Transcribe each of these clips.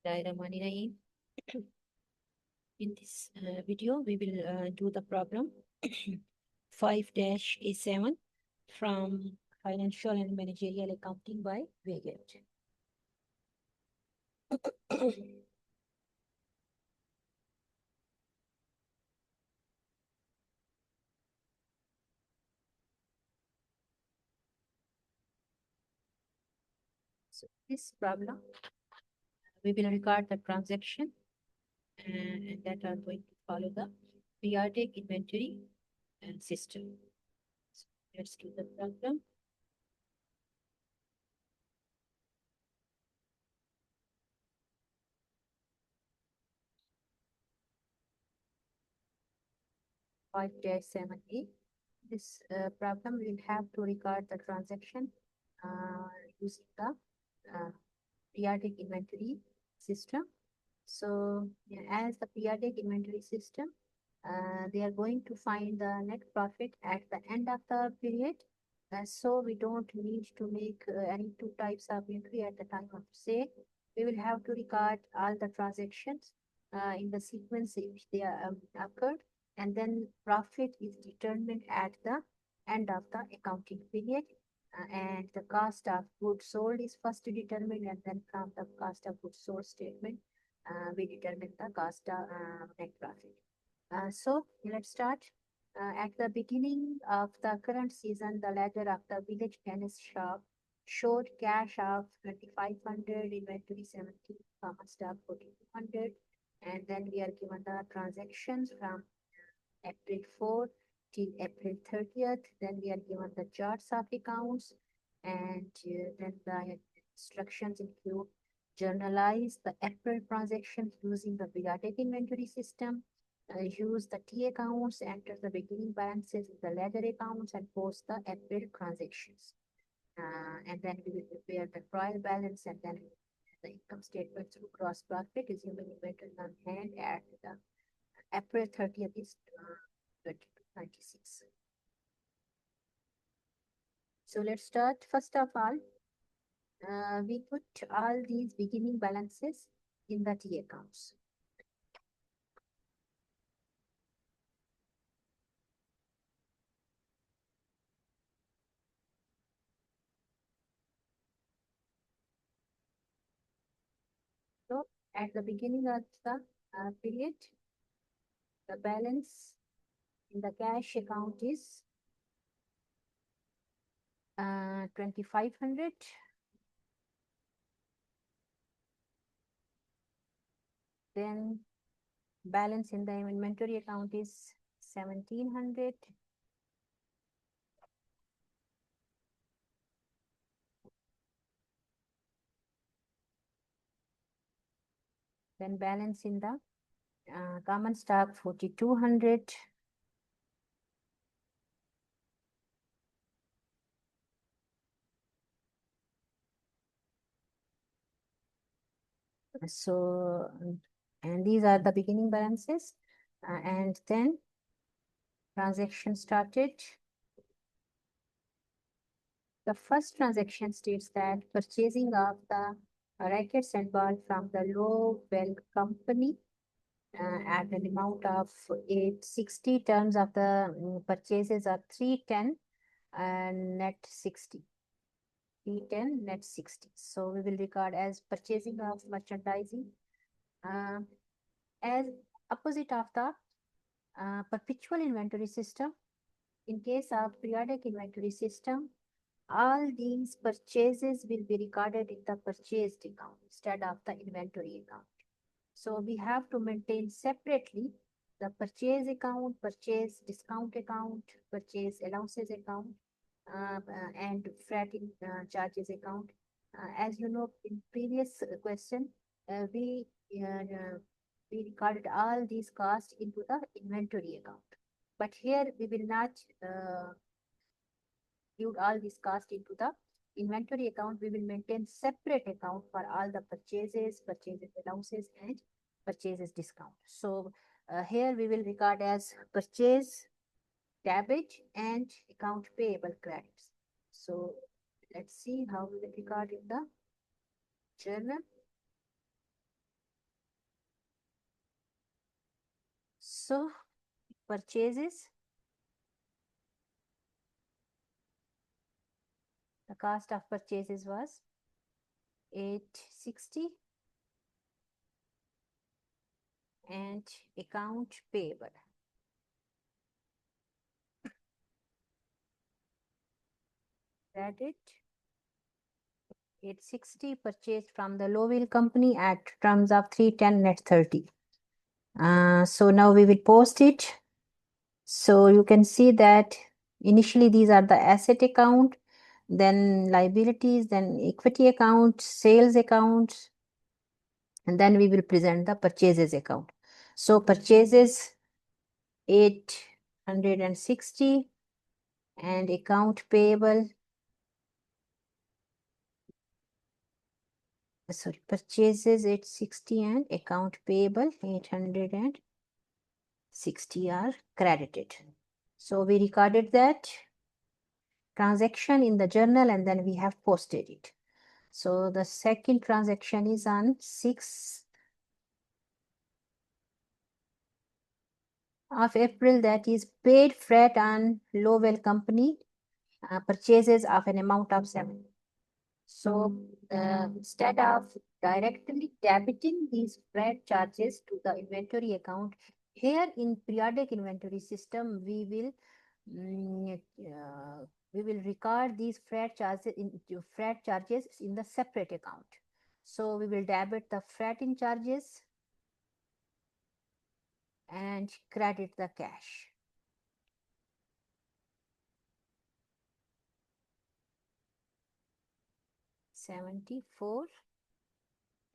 Bismillahirrahmanirrahim. In this video, we will do the problem 5-A7 from Financial and Managerial Accounting by Waygate. So this problem, we will record the transaction and that are going to follow the periodic inventory and system. So let's do the problem. Five dash 7A. This problem will have to record the transaction using the periodic inventory system. So as the periodic inventory system, they are going to find the net profit at the end of the period. So we don't need to make any two types of entry at the time of sale. We will have to record all the transactions in the sequence in which they are occurred, and then profit is determined at the end of the accounting period. And the cost of goods sold is first determined, and then from the cost of goods sold statement, we determine the cost of net profit. So let's start. At the beginning of the current season, the ledger of the village tennis shop showed cash of 2,500, inventory 70, common stock 4,200, and then we are given the transactions from April 4 till April 30th. Then we are given the charts of accounts, and then the instructions include journalize the April transactions using the periodic inventory system, use the T accounts, enter the beginning balances in the ledger accounts, and post the April transactions. And then we will prepare the trial balance, and then the income statement through gross profit, assuming inventory on hand at the April 30th is 2026. So let's start. First of all, we put all these beginning balances in the T accounts. So at the beginning of the period, the balance in the cash account is 2,500. Then balance in the inventory account is 1,700. Then balance in the common stock 4,200. So, and these are the beginning balances. And then transaction started. The first transaction states that purchasing of the rackets and ball from the Lowell Company at an amount of 860 terms of the purchases are 310 and net 60. 310 net 60. So we will record as purchasing of merchandising as opposite of the perpetual inventory system. In case of periodic inventory system, all these purchases will be recorded in the purchased account instead of the inventory account. So we have to maintain separately the purchase account, purchase discount account, purchase allowances account, and freight charges account. As you know, in previous question, we recorded all these costs into the inventory account. But here we will not include all these costs into the inventory account. We will maintain separate account for all the purchases, purchases allowances, and purchases discount. So here we will record as purchase debit and account payable credits. So let's see how we will record in the journal. So purchases, the cost of purchases was 860 and account payable. Credit 860 purchased from the Lowell company at terms of 310 net 30. So now we will post it. So you can see that initially these are the asset account, then liabilities, then equity account, sales account, and then we will present the purchases account. So purchases 860 and account payable, sorry, purchases 860 and account payable 860 are credited. So we recorded that transaction in the journal and then we have posted it. So the second transaction is on 6th of April, that is paid freight on Lowell company purchases of an amount of 7. So instead of directly debiting these freight charges to the inventory account, here in periodic inventory system, we will record these freight charges in the separate account. So we will debit the freighting charges and credit the cash. $74,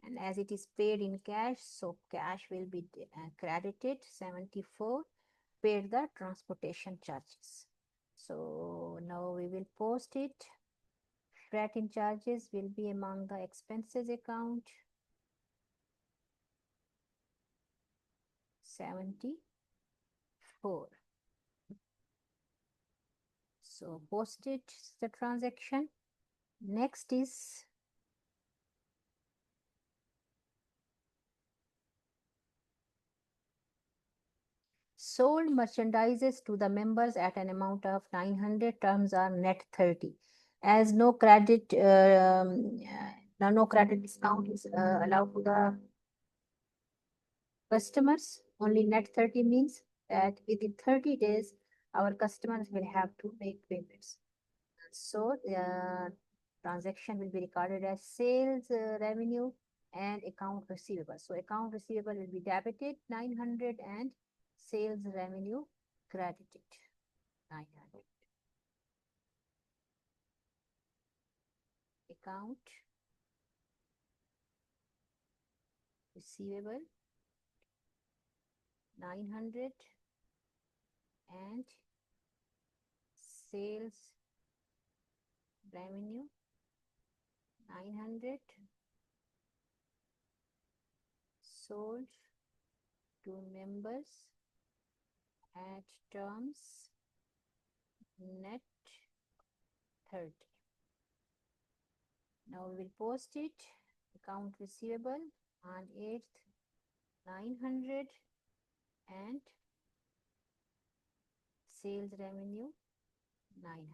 and as it is paid in cash, so cash will be credited. 74 paid the transportation charges. So now we will post it. Freighting charges will be among the expenses account. 74. So posted the transaction. Next is sold merchandises to the members at an amount of 900, terms are net 30. As no credit discount is allowed to the customers, only net 30 means that within 30 days our customers will have to make payments. So the transaction will be recorded as sales revenue and account receivable. So account receivable will be debited 900 and sales revenue credited 900. Account receivable 900 and sales revenue 900 sold to members at terms net 30. Now we will post it. Account receivable on 8th 900 and sales revenue 900.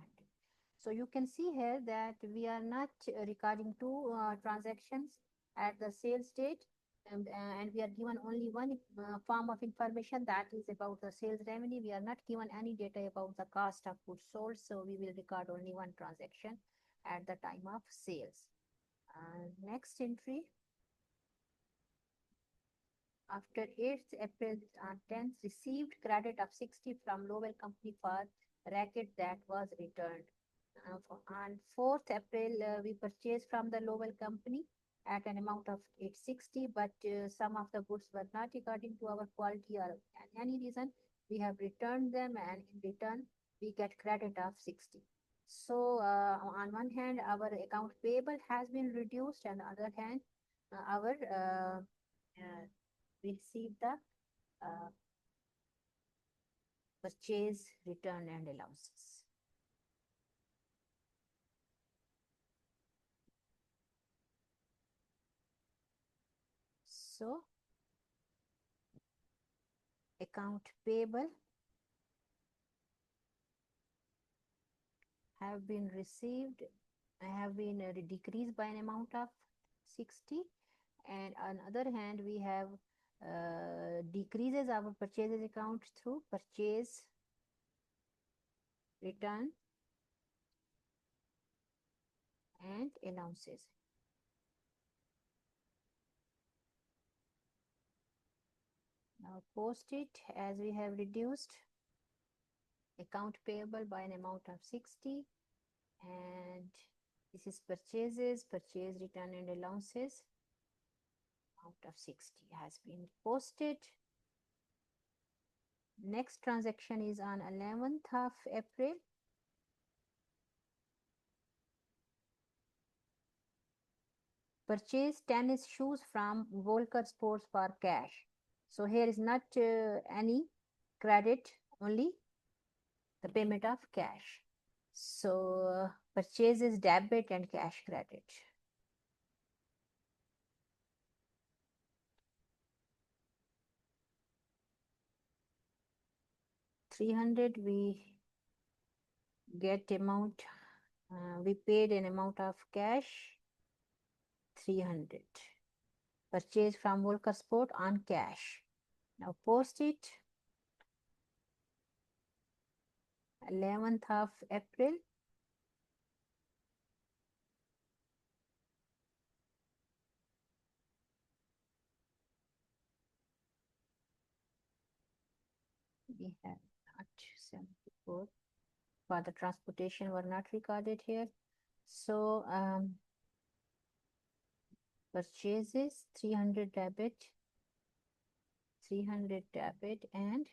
So you can see here that we are not recording two transactions at the sales date, and we are given only one form of information, that is about the sales revenue. We are not given any data about the cost of goods sold, so we will record only one transaction at the time of sales. Next entry. After 8th April 10th, received credit of 60 from Lowell company for racket that was returned. On 4th April, we purchased from the Lowell company at an amount of 860, but some of the goods were not according to our quality or any reason. We have returned them, and in return, we get credit of 60. So on one hand, our account payable has been reduced, and on the other hand, our we receive the purchase, return, and allowances. So account payable have been received, have been decreased by an amount of 60, and on other hand we have decreases our purchases account through purchase return and allowances. Now post it, as we have reduced account payable by an amount of 60, and this is purchases, purchase return and allowances out of 60 has been posted. Next transaction is on 11th of April. Purchase tennis shoes from Volker Sports for cash. So here is not any credit, only the payment of cash. So purchase is debit and cash credit. $300 we get amount, we paid an amount of cash 300. Purchase from Volker Sport on cash. Now post it. 11th of April. We have not 74. For the transportation were not recorded here. So purchases 300 debit, 300 debit and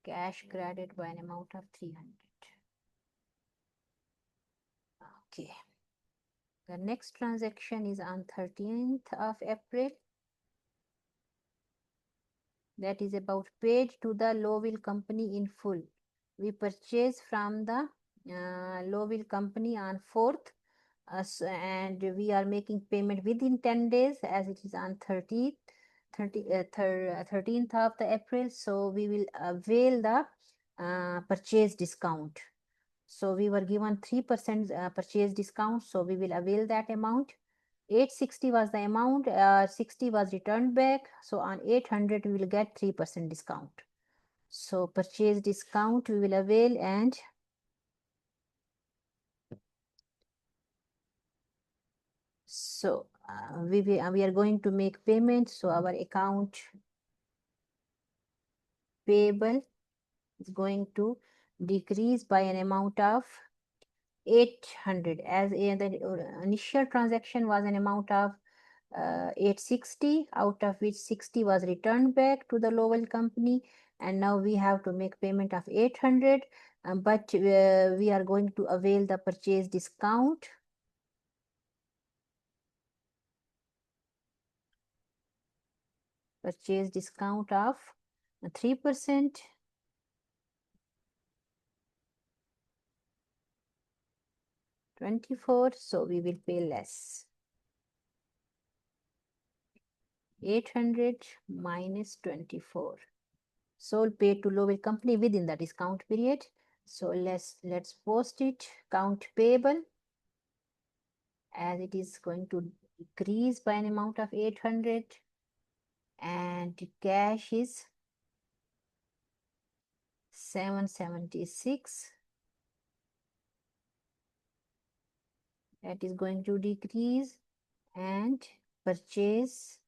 cash credit by an amount of 300. Okay. The next transaction is on 13th of April. That is about paid to the Lowell company in full. We purchased from the Lowell company on 4th, and we are making payment within 10 days as it is on 13th of the April. So we will avail the purchase discount. So we were given 3% purchase discount. So we will avail that amount. 860 was the amount, 60 was returned back. So on 800 we will get 3% discount. So purchase discount we will avail, and so we are going to make payment. So our account payable is going to decrease by an amount of 800, as the initial transaction was an amount of 860, out of which 60 was returned back to the Lowell company, and now we have to make payment of 800, but we are going to avail the purchase discount. Purchase discount of 3%. $24, so we will pay less. 800 minus 24. Sold paid to Lowell company within the discount period. So let's post it. Count payable, as it is going to decrease by an amount of 800, and cash is 776. That is going to decrease, and purchase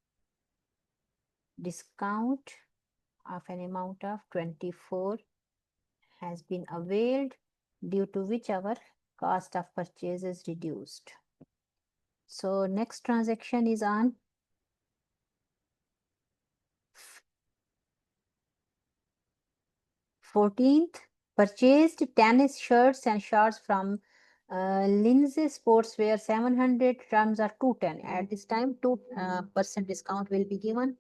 discount of an amount of 24 has been availed, due to which our cost of purchase is reduced. So next transaction is on 14th. Purchased tennis shirts and shorts from Lindsay Sportswear 700, terms are 210. At this time 2% discount will be given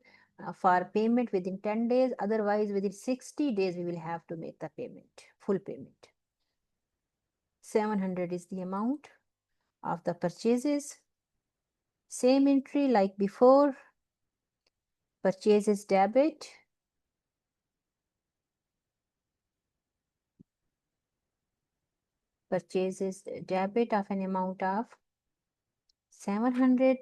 for payment within 10 days. Otherwise within 60 days we will have to make the payment, full payment. 700 is the amount of the purchases. Same entry like before. Purchases debit, purchases debit of an amount of 700.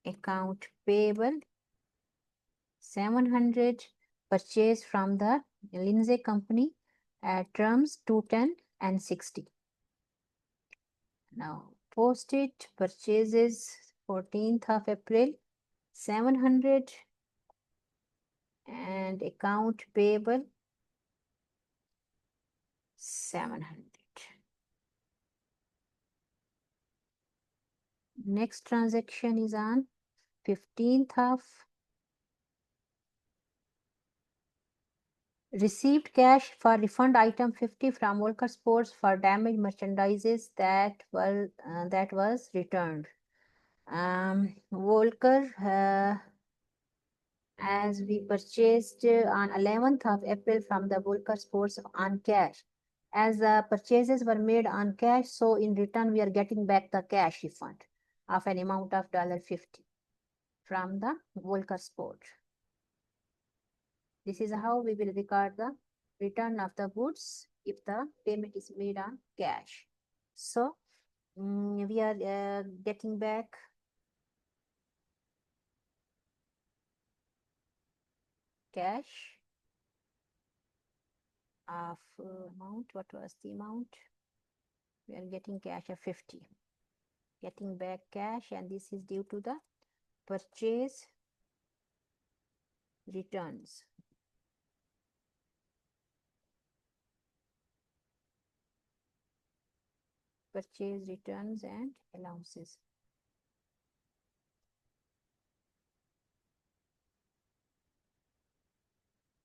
Account payable 700 purchased from the Lindsay company at terms 210 and 60. Now posted purchases 14th of April 700 and account payable 700. Next transaction is on 15th of received cash for refund item 50 from Volker Sports for damaged merchandises that was returned. Volker, as we purchased on 11th of April from the Volker Sports on cash. As the purchases were made on cash, so in return we are getting back the cash refund of an amount of $50 from the Volker Sport. This is how we will record the return of the goods if the payment is made on cash. So we are getting back cash of amount. What was the amount? We are getting cash of 50. Getting back cash, and this is due to the purchase returns. Purchase returns and allowances.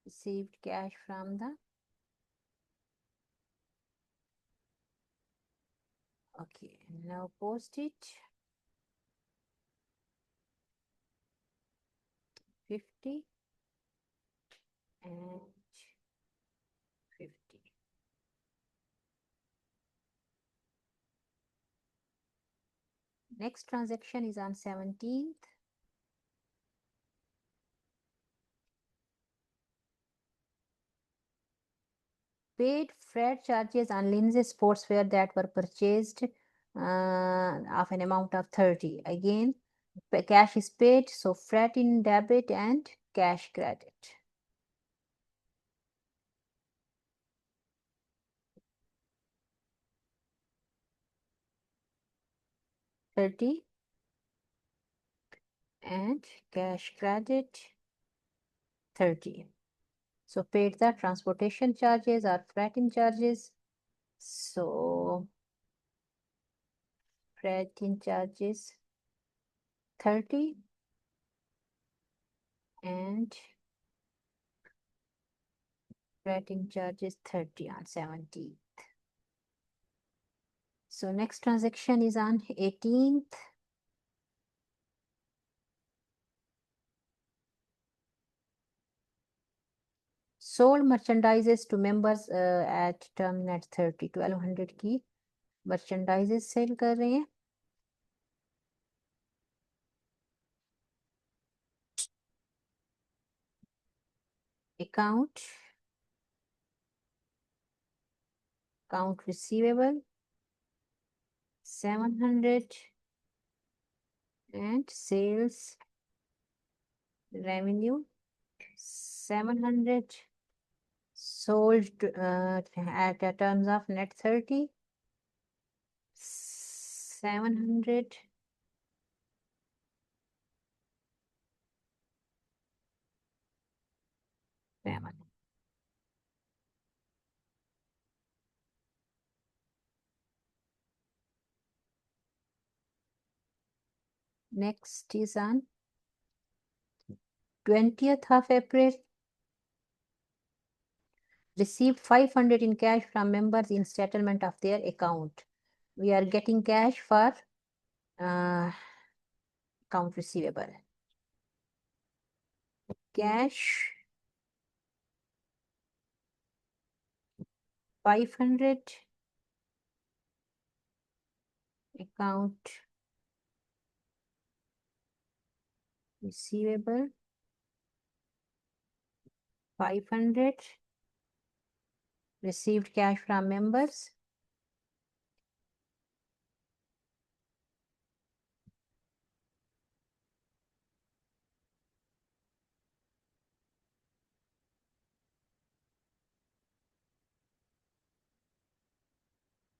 Received cash from the okay, now post it 50 and 50. Next transaction is on 17th. Paid freight charges on Lindsay sportswear that were purchased of an amount of 30. Again, cash is paid, so freight in debit and cash credit. $30 and cash credit 30. So paid the transportation charges or freighting charges. So freighting charges 30 and freighting charges 30 on 17th. So next transaction is on 18th. Sold merchandises to members at terminate 30. 1200 की merchandises cell कर रहे हैं. Account receivable 700 and sales revenue 700. Sold at a terms of net 30 700. Next is on 20th of April. Received 500 in cash from members in settlement of their account. We are getting cash for account receivable. Cash 500. Account receivable 500 received cash from members.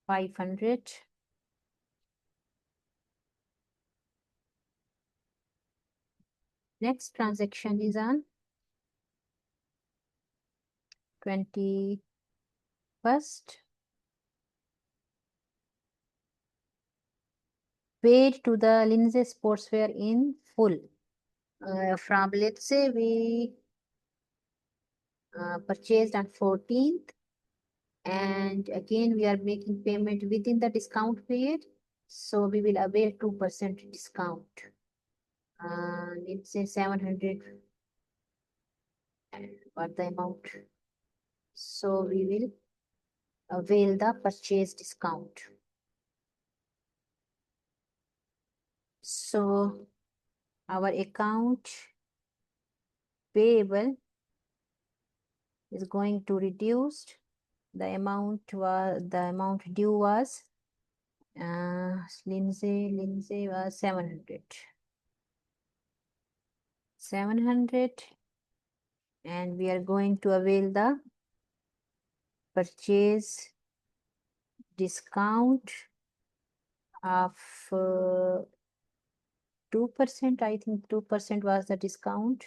$500. Next transaction is on 21st. Paid to the Lindsay Sportswear in full. From, let's say, we purchased on 14th, and again we are making payment within the discount period, so we will avail 2% discount. Let's say 700, what the amount, so we will avail the purchase discount. So our account payable is going to reduce. The amount due was Lindsay was 700, and we are going to avail the purchase discount of 2%. I think 2% was the discount.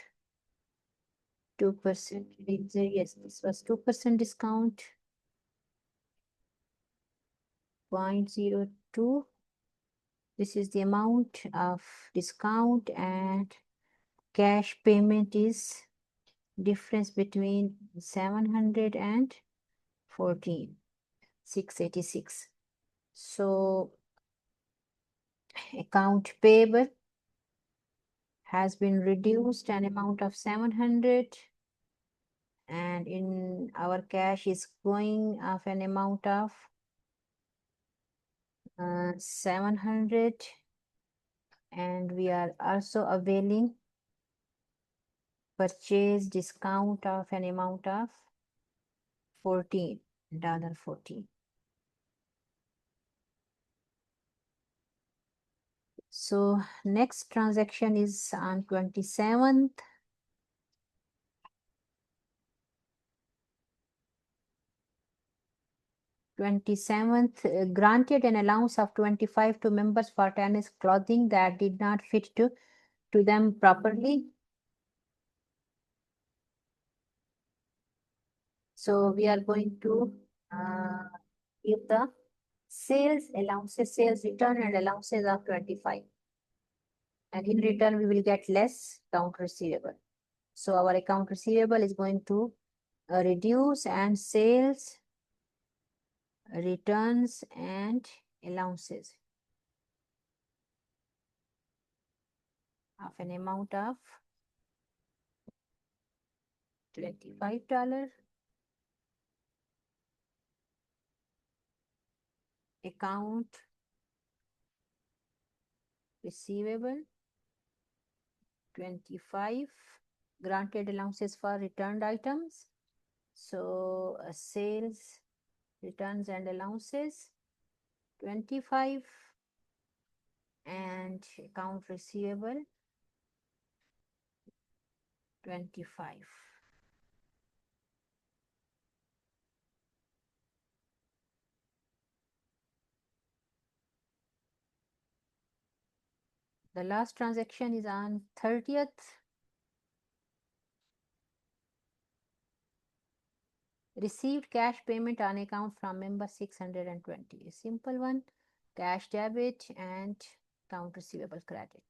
2%. Yes, this was 2% discount. 0.02. This is the amount of discount, and cash payment is difference between 700 and 14, 686. So account payable has been reduced an amount of 700, and in our cash is going of an amount of 700, and we are also availing purchase discount of an amount of $14. So next transaction is on 27th. 27th, granted an allowance of 25 to members for tennis clothing that did not fit to them properly. So we are going to give the sales allowances, sales return and allowances of 25. And in return, we will get less account receivable. So our account receivable is going to reduce, and sales, returns and allowances of an amount of $25. Account receivable 25. Granted allowances for returned items. So sales, returns and allowances 25, and account receivable 25. The last transaction is on 30th. Received cash payment on account from member 620. A simple one, cash debit and account receivable credit.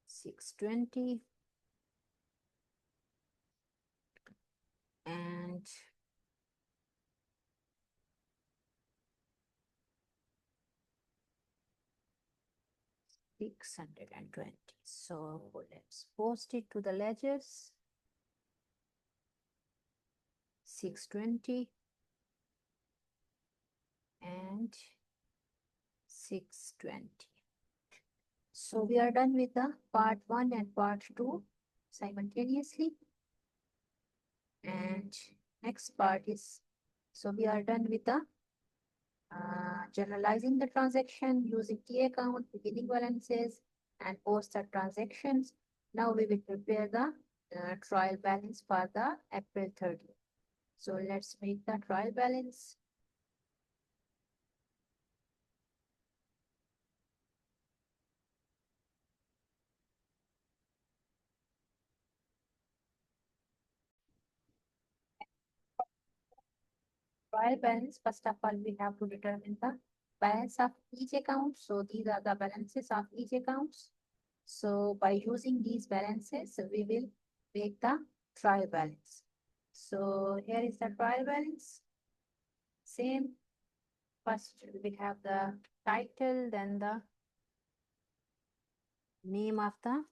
$620 and $620. So let's post it to the ledgers. 620 and 620. So we are done with the part 1 and part 2. simultaneously. And next part is, so we are done with the generalizing the transaction using T account, beginning balances, and post the transactions. Now we will prepare the trial balance for the April 30th. So let's make the trial balance. Trial balance, first of all, we have to determine the balance of each account. So these are the balances of each accounts. So by using these balances, we will make the trial balance. So here is the trial balance. Same. First, we have the title, then the name of the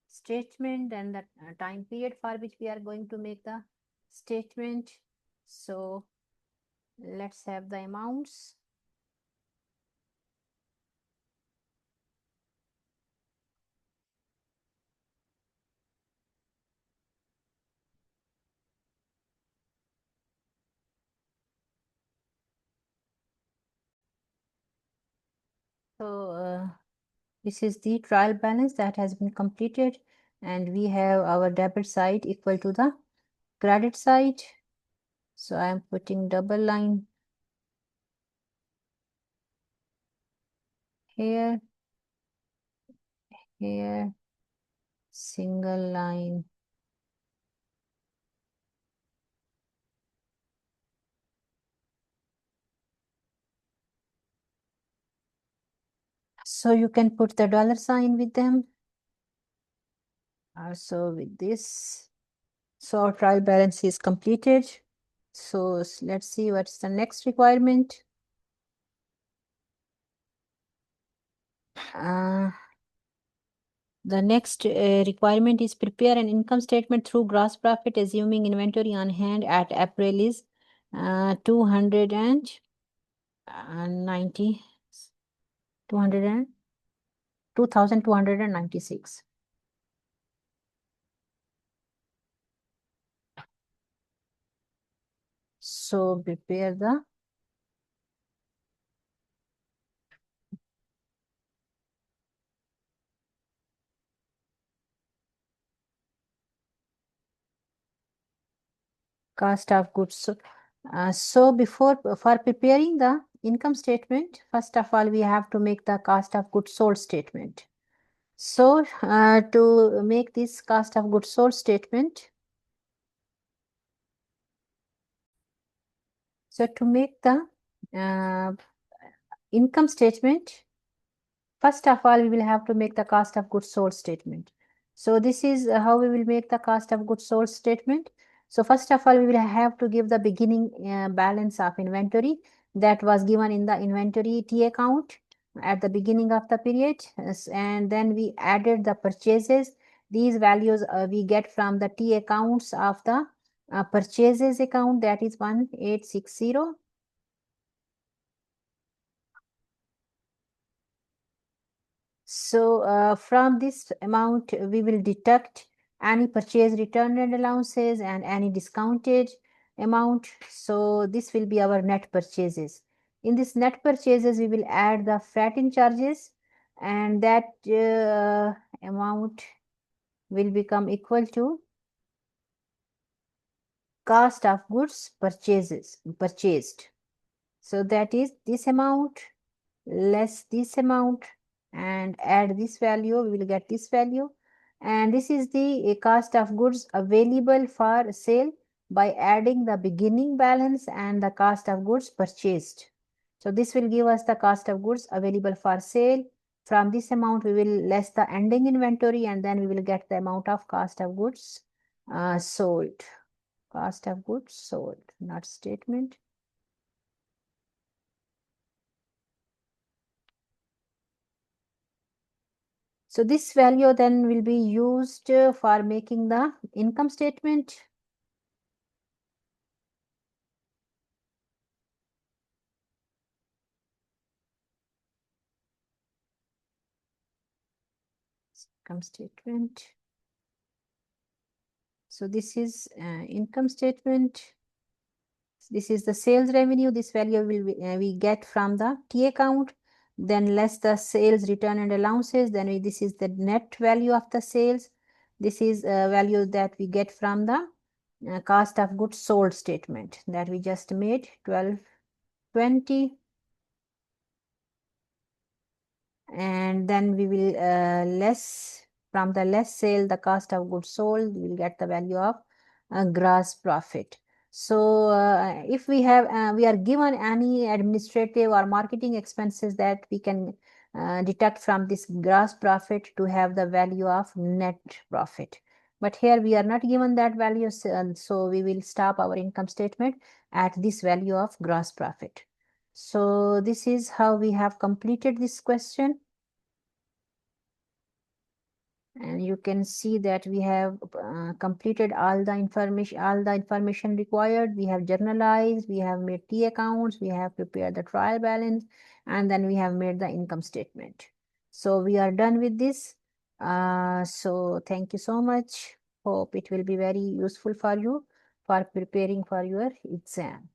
statement, then the time period for which we are going to make the statement. So let's have the amounts. So this is the trial balance that has been completed, and we have our debit side equal to the credit side. So I am putting double line here, here, single line. So you can put the dollar sign with them. So with this, so our trial balance is completed. So let's see what's the next requirement. The next requirement is prepare an income statement through gross profit, assuming inventory on hand at April is 290, 200 and 2,296. So prepare the cost of goods. So before for preparing the income statement, first of all, we have to make the cost of goods sold statement. So to make this cost of goods sold statement, so to make the uh, income statement, first of all, we will have to make the cost of goods sold statement. So this is how we will make the cost of goods sold statement. So first of all, we will have to give the beginning balance of inventory that was given in the inventory T account at the beginning of the period. And then we added the purchases. These values we get from the T accounts of the purchases account, that is 1860. So from this amount, we will deduct any purchase return and allowances and any discounted amount. So this will be our net purchases. In this net purchases, we will add the freighting charges, and that amount will become equal to cost of goods purchased. So that is this amount less this amount and add this value, we will get this value. And this is the cost of goods available for sale by adding the beginning balance and the cost of goods purchased. So this will give us the cost of goods available for sale. From this amount, we will less the ending inventory, and then we will get the amount of cost of goods sold. Cost of goods sold, not statement. So this value then will be used for making the income statement. Income statement. So this is income statement. This is the sales revenue. This value we get from the T account, then less the sales return and allowances. Then this is the net value of the sales. This is a value that we get from the cost of goods sold statement that we just made, 1220. And then we will from the less sale the cost of goods sold, we will get the value of gross profit. So if we are given any administrative or marketing expenses that we can deduct from this gross profit to have the value of net profit. But here we are not given that value, so we will stop our income statement at this value of gross profit. So this is how we have completed this question. And you can see that we have completed all the information required. We have journalized, we have made T accounts, we have prepared the trial balance, and then we have made the income statement. So we are done with this. So thank you so much. Hope it will be very useful for you for preparing for your exam.